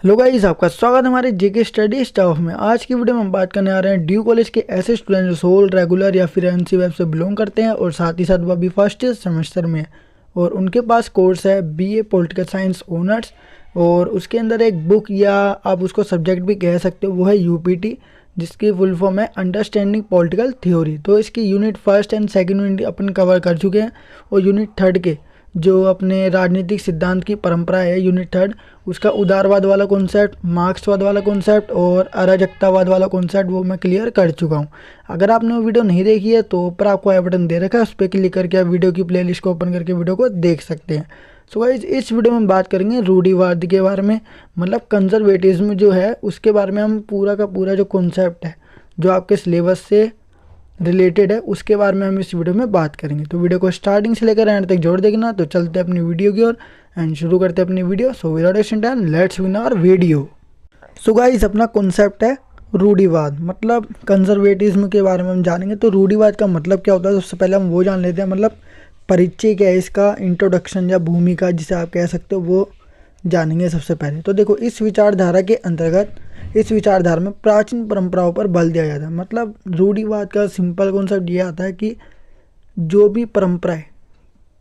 Hello guys, आपका स्वागत है हमारे जेके स्टडी स्टाफ में। आज की वीडियो में हम बात करने आ रहे हैं ड्यू कॉलेज के ऐसे स्टूडेंट जो सोल रेगुलर या फिर एनसी वेब से बिलोंग करते हैं और साथ ही साथ वो अभी फर्स्ट सेमेस्टर में है और उनके पास कोर्स है बीए पॉलिटिकल साइंस ऑनर्स। और उसके अंदर एक बुक या आप उसको सब्जेक्ट भी कह सकते हो, वो है यूपीटी, जिसकी फुल फॉर्म है अंडरस्टैंडिंग पॉलिटिकल थ्योरी। तो इसकी unit first and second unit upon cover कर चुके हैं और यूनिट थर्ड के जो अपने राजनीतिक सिद्धांत की परंपरा है, यूनिट थर्ड, उसका उदारवाद वाला कॉन्सेप्ट, मार्क्सवाद वाला कॉन्सेप्ट और अराजकतावाद वाला कॉन्सेप्ट वो मैं क्लियर कर चुका हूँ। अगर आपने वो वीडियो नहीं देखी है तो ऊपर आपको आई बटन दे रखा है, उस पर क्लिक करके आप वीडियो की प्लेलिस्ट को ओपन करके वीडियो को देख सकते हैं। सो गाइस, इस वीडियो में हम बात करेंगे रूढ़िवाद के बारे में, मतलब कंजर्वेटिज्म जो है उसके बारे में। हम पूरा का पूरा जो कॉन्सेप्ट है जो आपके सिलेबस से रिलेटेड है उसके बारे में हम इस वीडियो में बात करेंगे। तो वीडियो को स्टार्टिंग से लेकर एंड तक जोड़ देखना। तो चलते हैं अपनी वीडियो की ओर एंड शुरू करते हैं अपनी video. So without wasting time let's begin our video. So guys, अपना कॉन्सेप्ट है रूढ़िवाद, मतलब कंजर्वेटिज्म के बारे में हम जानेंगे। तो रूढ़िवाद का मतलब क्या होता है, सबसे पहले हम वो जान लेते हैं। मतलब परिचय क्या है इसका, इंट्रोडक्शन या भूमिका जिसे आप कह सकते हो, वो जानेंगे सबसे पहले। तो देखो, इस विचारधारा के अंतर्गत इस विचारधारा में प्राचीन परंपराओं पर बल दिया जाता है। मतलब रूढ़िवाद का सिंपल कॉन्सेप्ट ये आता है कि जो भी परंपराएं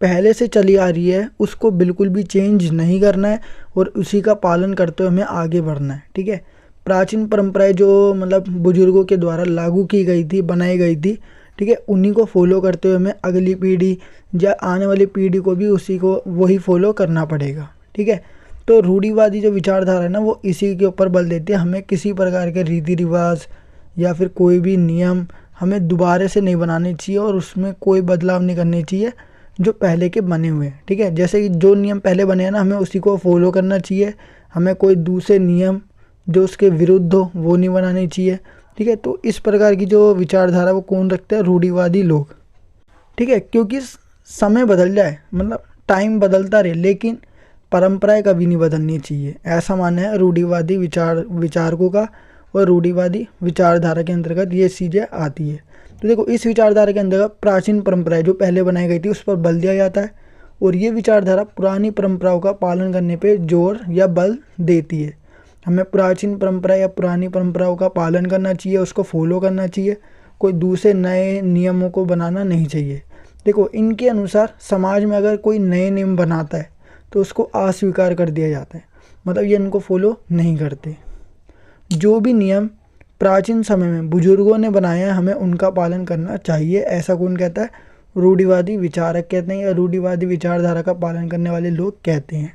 पहले से चली आ रही है उसको बिल्कुल भी चेंज नहीं करना है और उसी का पालन करते हुए हमें आगे बढ़ना है। ठीक है, प्राचीन परंपराएं जो मतलब बुजुर्गों के द्वारा लागू की गई थी, बनाई गई थी, ठीक है, उन्हीं को फॉलो करते हुए हमें अगली पीढ़ी या आने वाली पीढ़ी को भी उसी को वही फॉलो करना पड़ेगा। ठीक है, तो रूढ़िवादी जो विचारधारा है ना, वो इसी के ऊपर बल देती है। हमें किसी प्रकार के रीति रिवाज या फिर कोई भी नियम हमें दोबारा से नहीं बनाने चाहिए और उसमें कोई बदलाव नहीं करने चाहिए जो पहले के बने हुए हैं। ठीक है, जैसे कि जो नियम पहले बने हैं ना, हमें उसी को फॉलो करना चाहिए। हमें कोई दूसरे नियम जो उसके विरुद्ध हो वो नहीं बनाने चाहिए। ठीक है, तो इस प्रकार की जो विचारधारा वो कौन रखते हैं, रूढ़िवादी लोग। ठीक है, क्योंकि समय बदल जाए, मतलब टाइम बदलता रहे, लेकिन परंपराएं कभी नहीं बदलनी चाहिए, ऐसा मानना है रूढ़िवादी विचारकों का। और रूढ़िवादी विचारधारा के अंतर्गत ये चीज़ें आती है। तो देखो, इस विचारधारा के अंतर्गत प्राचीन परंपराएं जो पहले बनाई गई थी उस पर बल दिया जाता है और ये विचारधारा पुरानी परंपराओं का पालन करने पे जोर या बल देती है। हमें प्राचीन परंपरा या पुरानी परंपराओं का पालन करना चाहिए, उसको फॉलो करना चाहिए, कोई दूसरे नए नियमों को बनाना नहीं चाहिए। देखो, इनके अनुसार समाज में अगर कोई नए नियम बनाता है तो उसको अस्वीकार कर दिया जाता है, मतलब ये इनको फॉलो नहीं करते। जो भी नियम प्राचीन समय में बुजुर्गों ने बनाया है हमें उनका पालन करना चाहिए, ऐसा कौन कहता है, रूढ़िवादी विचारक कहते हैं या रूढ़िवादी विचारधारा का पालन करने वाले लोग कहते हैं।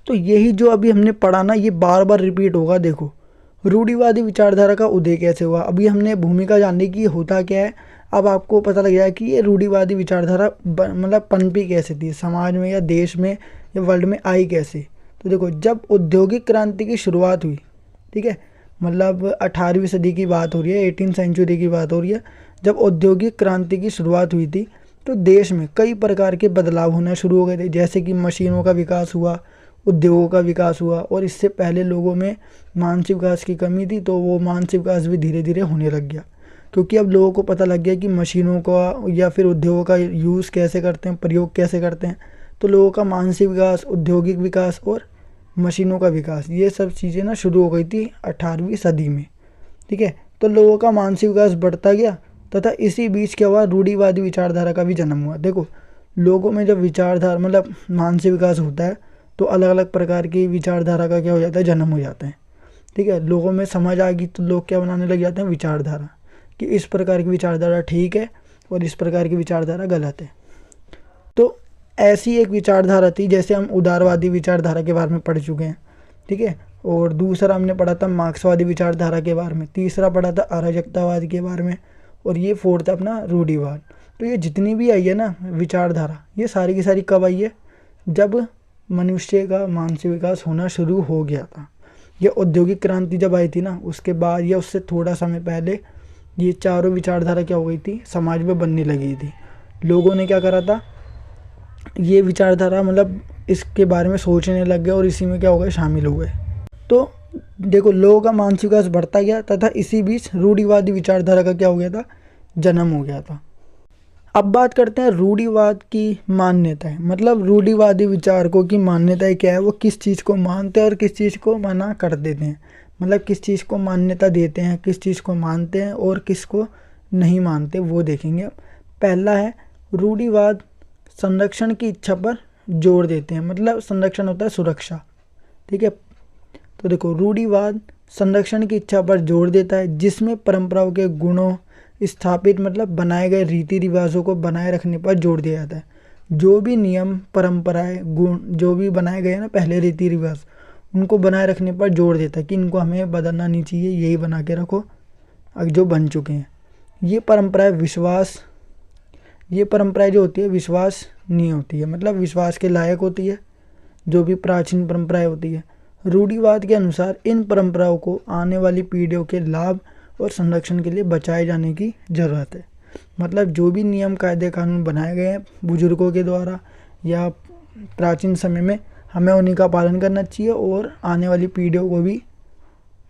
तो यही जो अभी हमने पढ़ा ना, ये बार बार रिपीट होगा। देखो, रूढ़िवादी विचारधारा का उदय कैसे हुआ, अभी हमने भूमिका जानने की होता क्या है। अब आपको पता लग जाए कि ये रूढ़िवादी विचारधारा मतलब पनपी कैसे थी समाज में या देश में या वर्ल्ड में आई कैसे। तो देखो, जब औद्योगिक क्रांति की शुरुआत हुई, ठीक है, मतलब 18वीं सदी की बात हो रही है, 18th सेंचुरी की बात हो रही है, जब औद्योगिक क्रांति की शुरुआत हुई थी तो देश में कई प्रकार के बदलाव होना शुरू हो गए थे। जैसे कि मशीनों का विकास हुआ, उद्योगों का विकास हुआ, और इससे पहले लोगों में मानसिक विकास की कमी थी, तो वो मानसिक विकास भी धीरे धीरे होने लग गया, क्योंकि अब लोगों को पता लग गया कि मशीनों का या फिर उद्योगों का यूज़ कैसे करते हैं, प्रयोग कैसे करते हैं। तो लोगों का मानसिक विकास, औद्योगिक विकास और मशीनों का विकास, ये सब चीज़ें ना शुरू हो गई थी 18वीं सदी में। ठीक है, तो लोगों का मानसिक विकास बढ़ता गया तथा इसी बीच क्या हुआ, रूढ़िवादी विचारधारा का भी जन्म हुआ। देखो, लोगों में जब विचारधारा मतलब मानसिक विकास होता है तो अलग अलग प्रकार की विचारधारा का क्या हो जाता है, जन्म हो जाता है। ठीक है, लोगों में समझ आ गई तो लोग क्या बनाने लग जाते हैं, विचारधारा, कि इस प्रकार की विचारधारा ठीक है और इस प्रकार की विचारधारा गलत है। तो ऐसी एक विचारधारा थी, जैसे हम उदारवादी विचारधारा के बारे में पढ़ चुके हैं। ठीक है, और दूसरा हमने पढ़ा था मार्क्सवादी विचारधारा के बारे में, तीसरा पढ़ा था अराजकतावाद के बारे में, और ये फोर्थ अपना रूढ़िवाद। तो ये जितनी भी आई है ना विचारधारा, ये सारी की सारी कब आई है, जब मनुष्य का मानसिक विकास होना शुरू हो गया था। ये औद्योगिक क्रांति जब आई थी ना, उसके बाद या उससे थोड़ा समय पहले ये चारों विचारधारा क्या हो गई थी, समाज में बनने लगी थी। लोगों ने क्या करा था, ये विचारधारा मतलब इसके बारे में सोचने लग गए और इसी में क्या हो गए, शामिल हो गए। तो देखो, लोगों का मानसिक विकास बढ़ता गया तथा इसी बीच रूढ़िवादी विचारधारा का क्या हो गया था, जन्म हो गया था। अब बात करते हैं रूढ़िवाद की मान्यताएं, मतलब रूढ़िवादी विचारकों की मान्यताएं क्या है, वो किस चीज़ को मानते हैं और किस चीज़ को मना कर देते हैं, मतलब किस चीज़ को मान्यता देते हैं, किस चीज़ को मानते हैं और किसको नहीं मानते, वो देखेंगे। अब पहला है रूढ़िवाद संरक्षण की इच्छा पर जोर देते हैं, मतलब संरक्षण होता है सुरक्षा, ठीक है। तो देखो रूढ़िवाद संरक्षण की इच्छा पर जोर देता है, जिसमें परंपराओं के गुणों स्थापित मतलब बनाए गए रीति रिवाजों को बनाए रखने पर जोर दिया जाता है। जो भी नियम परंपराएं गुण जो भी बनाए गए हैं ना पहले रीति रिवाज, उनको बनाए रखने पर जोर देता है कि इनको हमें बदलना नहीं चाहिए, यही बना के रखो जो बन चुके हैं। ये परंपराएं जो होती है विश्वास नहीं होती है, मतलब विश्वास के लायक होती है जो भी प्राचीन परंपराएं होती है। रूढ़िवाद के अनुसार इन परंपराओं को आने वाली पीढ़ियों के लाभ और संरक्षण के लिए बचाए जाने की ज़रूरत है। मतलब जो भी नियम कायदे कानून बनाए गए हैं बुजुर्गों के द्वारा या प्राचीन समय में, हमें उन्हीं का पालन करना चाहिए और आने वाली पीढ़ियों को भी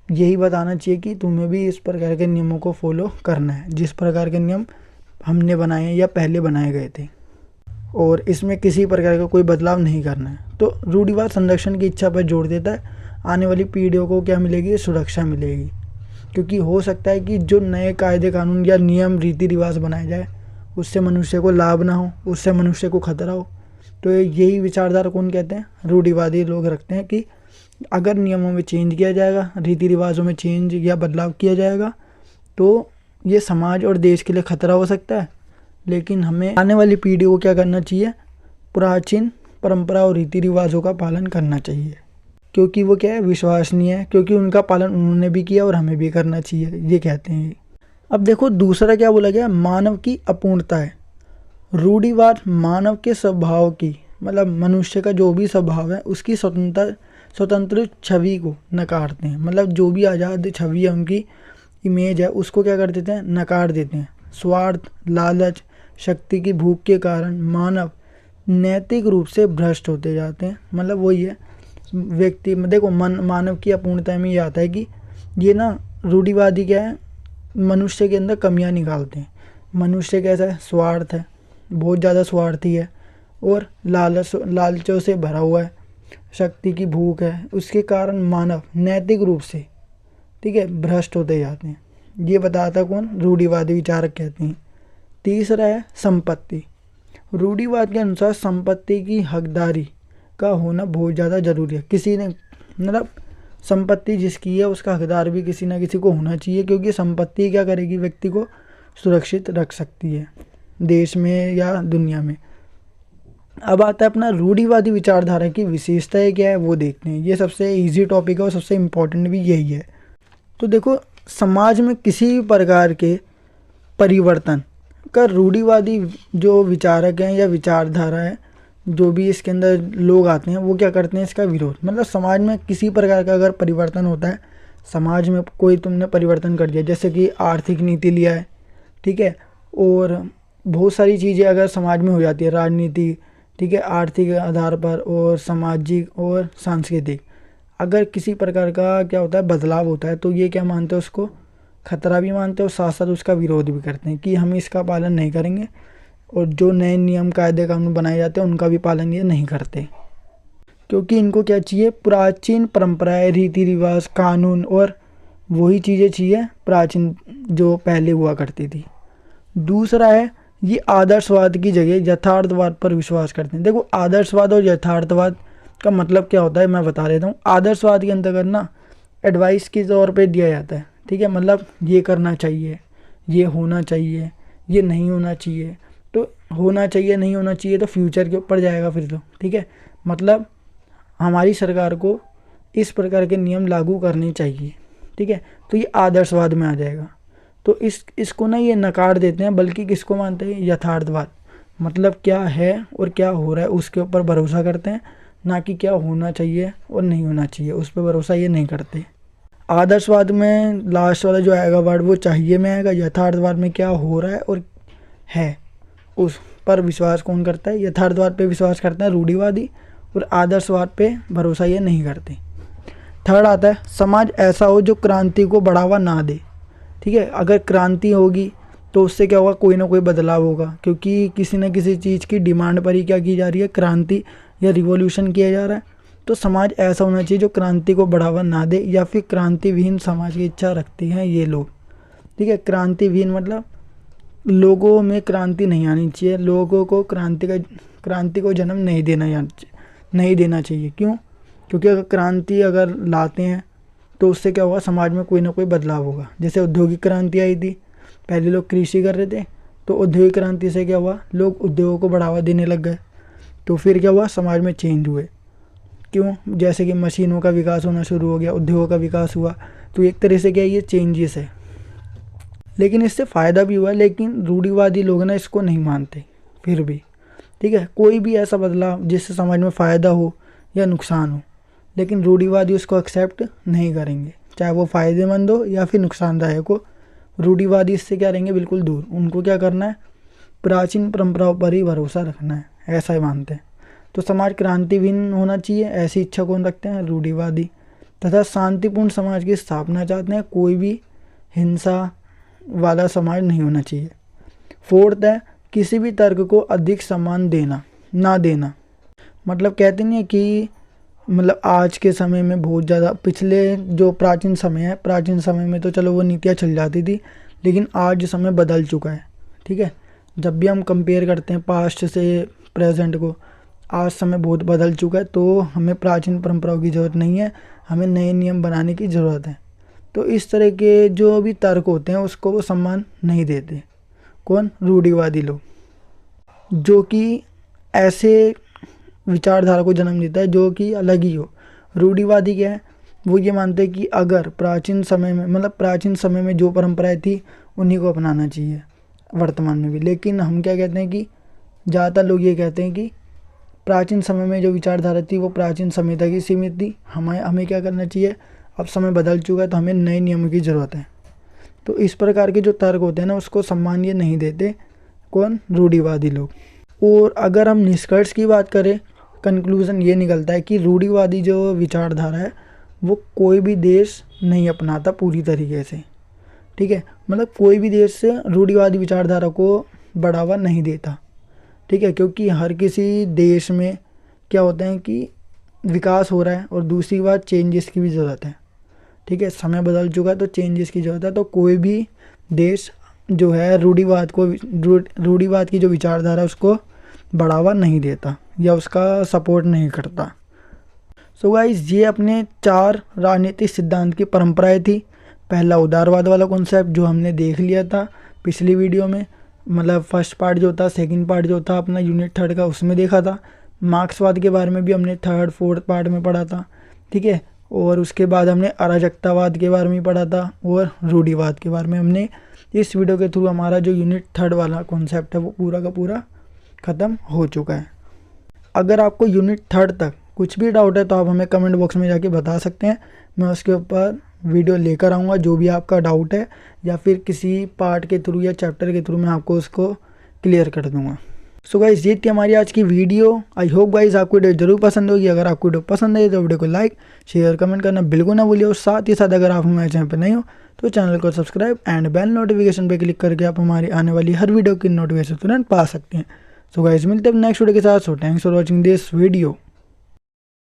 यही बताना चाहिए कि तुम्हें भी इस प्रकार के नियमों को फॉलो करना है, जिस प्रकार के नियम हमने बनाए हैं या पहले बनाए गए थे, और इसमें किसी प्रकार का कोई बदलाव नहीं करना है। तो रूढ़िवाद संरक्षण की इच्छा पर जोर देता है, आने वाली पीढ़ियों को क्या मिलेगी, सुरक्षा मिलेगी, क्योंकि हो सकता है कि जो नए कायदे कानून या नियम रीति रिवाज बनाए जाए उससे मनुष्य को लाभ ना हो, उससे मनुष्य को खतरा हो। तो यही विचारधारा कौन कहते हैं, रूढ़िवादी लोग रखते हैं कि अगर नियमों में चेंज किया जाएगा, रीति रिवाजों में चेंज या बदलाव किया जाएगा तो ये समाज और देश के लिए खतरा हो सकता है। लेकिन हमें आने वाली पीढ़ी को क्या करना चाहिए, प्राचीन परंपरा और रीति रिवाजों का पालन करना चाहिए, क्योंकि वो क्या है, विश्वसनीय है, क्योंकि उनका पालन उन्होंने भी किया और हमें भी करना चाहिए, ये कहते हैं। अब देखो दूसरा क्या बोला गया, मानव की अपूर्णता है। रूढ़िवाद मानव के स्वभाव की, मतलब मनुष्य का जो भी स्वभाव है उसकी स्वतंत्र छवि को नकारते हैं, मतलब जो भी आज़ाद छवि है उनकी इमेज है उसको क्या कर देते हैं, नकार देते हैं। स्वार्थ, लालच, शक्ति की भूख के कारण मानव नैतिक रूप से भ्रष्ट होते जाते हैं। मतलब वही है व्यक्ति में देखो मानव की अपूर्णता में ये आता है कि ये ना रूढ़िवादी क्या है, मनुष्य के अंदर कमियां निकालते हैं। मनुष्य कैसा है, स्वार्थ है, बहुत ज़्यादा स्वार्थी है और लालचों से भरा हुआ है, शक्ति की भूख है, उसके कारण मानव नैतिक रूप से, ठीक है, भ्रष्ट होते जाते हैं। ये बताता कौन, रूढ़िवादी विचारक कहते हैं। तीसरा है संपत्ति। रूढ़िवाद के अनुसार संपत्ति की हकदारी का होना बहुत ज़्यादा ज़रूरी है। किसी ने मतलब संपत्ति जिसकी है उसका हकदार भी किसी ना किसी को होना चाहिए, क्योंकि संपत्ति क्या करेगी, व्यक्ति को सुरक्षित रख सकती है देश में या दुनिया में। अब आता है अपना रूढ़िवादी विचारधारा की विशेषताएं क्या है वो देखते हैं। ये सबसे इजी टॉपिक है और सबसे इम्पोर्टेंट भी यही है। तो देखो समाज में किसी भी प्रकार के परिवर्तन का रूढ़िवादी जो विचारक हैं या विचारधारा है, जो भी इसके अंदर लोग आते हैं वो क्या करते हैं, इसका विरोध। मतलब समाज में किसी प्रकार का अगर परिवर्तन होता है, समाज में कोई तुमने परिवर्तन कर दिया, जैसे कि आर्थिक नीति लिया है, ठीक है, और बहुत सारी चीज़ें अगर समाज में हो जाती है, राजनीति, ठीक है, आर्थिक आधार पर और सामाजिक और सांस्कृतिक, अगर किसी प्रकार का क्या होता है बदलाव होता है तो ये क्या मानते हैं, उसको खतरा भी मानते हैं और साथ साथ उसका विरोध भी करते हैं कि हम इसका पालन नहीं करेंगे, और जो नए नियम कायदे कानून बनाए जाते हैं उनका भी पालन ये नहीं करते, क्योंकि इनको क्या चाहिए, प्राचीन परंपराएं, रीति रिवाज, कानून और वही चीज़ें चाहिए प्राचीन जो पहले हुआ करती थी। दूसरा है ये आदर्शवाद की जगह यथार्थवाद पर विश्वास करते हैं। देखो आदर्शवाद और यथार्थवाद का मतलब क्या होता है मैं बता देता हूँ। आदर्शवाद के अंतर्गत ना एडवाइस के तौर पे दिया जाता है, ठीक है, मतलब ये करना चाहिए, ये होना चाहिए, ये नहीं होना चाहिए। तो होना चाहिए नहीं होना चाहिए तो फ्यूचर के ऊपर जाएगा फिर तो, ठीक है, मतलब हमारी सरकार को इस प्रकार के नियम लागू करने चाहिए, ठीक है, तो ये आदर्शवाद में आ जाएगा। तो इसको ना ये नकार देते हैं, बल्कि किसको मानते हैं, यथार्थवाद, मतलब क्या है और क्या हो रहा है उसके ऊपर भरोसा करते हैं, ना कि क्या होना चाहिए और नहीं होना चाहिए उस पर भरोसा ये नहीं करते। आदर्शवाद में लास्ट वाला जो आएगा वर्ड वो चाहिए में आएगा। यथार्थवाद में क्या हो रहा है और है उस पर विश्वास कौन करता है, यथार्थवाद पे विश्वास करता है रूढ़िवादी, और आदर्शवाद पे भरोसा ये नहीं करते। थर्ड आता है समाज ऐसा हो जो क्रांति को बढ़ावा ना दे, ठीक है, अगर क्रांति होगी तो उससे क्या होगा, कोई ना कोई बदलाव होगा, क्योंकि किसी न किसी चीज़ की डिमांड पर ही क्या की जा रही है, क्रांति या रिवॉल्यूशन किया जा रहा है। तो समाज ऐसा होना चाहिए जो क्रांति को बढ़ावा ना दे या फिर क्रांतिविहीन समाज की इच्छा रखती हैं ये लोग। ठीक है, क्रांतिविहीन मतलब लोगों में क्रांति नहीं आनी चाहिए, लोगों को क्रांति को जन्म नहीं देना चाहिए। क्यों? क्योंकि अगर क्रांति अगर लाते हैं तो उससे क्या होगा, समाज में कोई ना कोई बदलाव होगा। जैसे औद्योगिक क्रांति आई थी, पहले लोग कृषि कर रहे थे, तो औद्योगिक क्रांति से क्या हुआ, लोग उद्योगों को बढ़ावा देने लग गए, तो फिर क्या हुआ, समाज में चेंज हुए। क्यों? जैसे कि मशीनों का विकास होना शुरू हो गया, उद्योगों का विकास हुआ, तो एक तरह से क्या ये चेंजेस है। लेकिन इससे फ़ायदा भी हुआ, लेकिन रूढ़िवादी लोग ना इसको नहीं मानते फिर भी। ठीक है, कोई भी ऐसा बदलाव जिससे समाज में फ़ायदा हो या नुकसान हो, लेकिन रूढ़िवादी उसको एक्सेप्ट नहीं करेंगे, चाहे वो फ़ायदेमंद हो या फिर नुकसानदायक हो। रूढ़िवादी इससे क्या रहेंगे, बिल्कुल दूर। उनको क्या करना है, प्राचीन परंपराओं पर ही भरोसा रखना है, ऐसा ही मानते हैं। तो समाज क्रांतिहीन होना चाहिए, ऐसी इच्छा कौन रखते हैं, रूढ़िवादी। तथा शांतिपूर्ण समाज की स्थापना चाहते हैं, कोई भी हिंसा वाला समाज नहीं होना चाहिए। फोर्थ है, किसी भी तर्क को अधिक सम्मान ना देना। मतलब कहते नहीं है कि मतलब आज के समय में बहुत ज़्यादा, पिछले जो प्राचीन समय है, प्राचीन समय में तो चलो वो नीतियाँ चल जाती थी, लेकिन आज समय बदल चुका है। ठीक है, जब भी हम कंपेयर करते हैं पास्ट से प्रेजेंट को, आज समय बहुत बदल चुका है, तो हमें प्राचीन परंपराओं की ज़रूरत नहीं है, हमें नए नियम बनाने की ज़रूरत है। तो इस तरह के जो भी तर्क होते हैं उसको वो सम्मान नहीं देते। कौन? रूढ़िवादी लोग, जो कि ऐसे विचारधारा को जन्म देता है जो कि अलग ही हो। रूढ़िवादी क्या है, वो ये मानते हैं कि अगर प्राचीन समय में जो परंपराएं थी उन्हीं को अपनाना चाहिए वर्तमान में भी। लेकिन हम क्या कहते हैं कि ज़्यादातर लोग ये कहते हैं कि प्राचीन समय में जो विचारधारा थी वो प्राचीन समय तक ही सीमित थी, हमें क्या करना चाहिए, अब समय बदल चुका है तो हमें नए नियमों की ज़रूरत है। तो इस प्रकार के जो तर्क होते हैं ना उसको सम्मान ये नहीं देते। कौन? रूढ़िवादी लोग। और अगर हम निष्कर्ष की बात करें, कंक्लूज़न ये निकलता है कि रूढ़िवादी जो विचारधारा है वो कोई भी देश नहीं अपनाता पूरी तरीके से। ठीक है, मतलब कोई भी देश से रूढ़िवादी विचारधारा को बढ़ावा नहीं देता। ठीक है, क्योंकि हर किसी देश में क्या होता है कि विकास हो रहा है, और दूसरी बात चेंजेस की भी ज़रूरत है। ठीक है, समय बदल चुका है तो चेंजेस की ज़रूरत है। तो कोई भी देश जो है रूढ़िवाद की जो विचारधारा उसको बढ़ावा नहीं देता या उसका सपोर्ट नहीं करता। सो गाइस, ये अपने 4 राजनीतिक सिद्धांत की परंपराएं थी। पहला उदारवाद वाला कॉन्सेप्ट जो हमने देख लिया था पिछली वीडियो में, मतलब फर्स्ट पार्ट जो था, सेकंड पार्ट जो था अपना यूनिट 3 का, उसमें देखा था। मार्क्सवाद के बारे में भी हमने 3rd 4th पार्ट में पढ़ा था। ठीक है, और उसके बाद हमने अराजकतावाद के बारे में पढ़ा था, और रूढ़िवाद के बारे में हमने। इस वीडियो के थ्रू हमारा जो यूनिट 3 वाला कॉन्सेप्ट है वो पूरा का पूरा ख़त्म हो चुका है। अगर आपको यूनिट 3 तक कुछ भी डाउट है तो आप हमें कमेंट बॉक्स में जाके बता सकते हैं, मैं उसके ऊपर वीडियो लेकर आऊँगा जो भी आपका डाउट है, या फिर किसी पार्ट के थ्रू या चैप्टर के थ्रू मैं आपको उसको क्लियर कर दूँगा। सो गाइस, ये थी हमारी आज की वीडियो। आई होप गाइस आपको वीडियो जरूर पसंद होगी। अगर आपको वीडियो पसंद है तो वीडियो को लाइक, शेयर, कमेंट करना बिल्कुल ना भूलिए। और साथ ही साथ अगर आप हमारे चैनल पर नहीं हो तो चैनल को सब्सक्राइब एंड बेल नोटिफिकेशन पे क्लिक करके आप हमारी आने वाली हर वीडियो की नोटिफिकेशन तुरंत पा सकते हैं। सो गाइस, मिलते हैं नेक्स्ट वीडियो के साथ। So thanks for watching this video.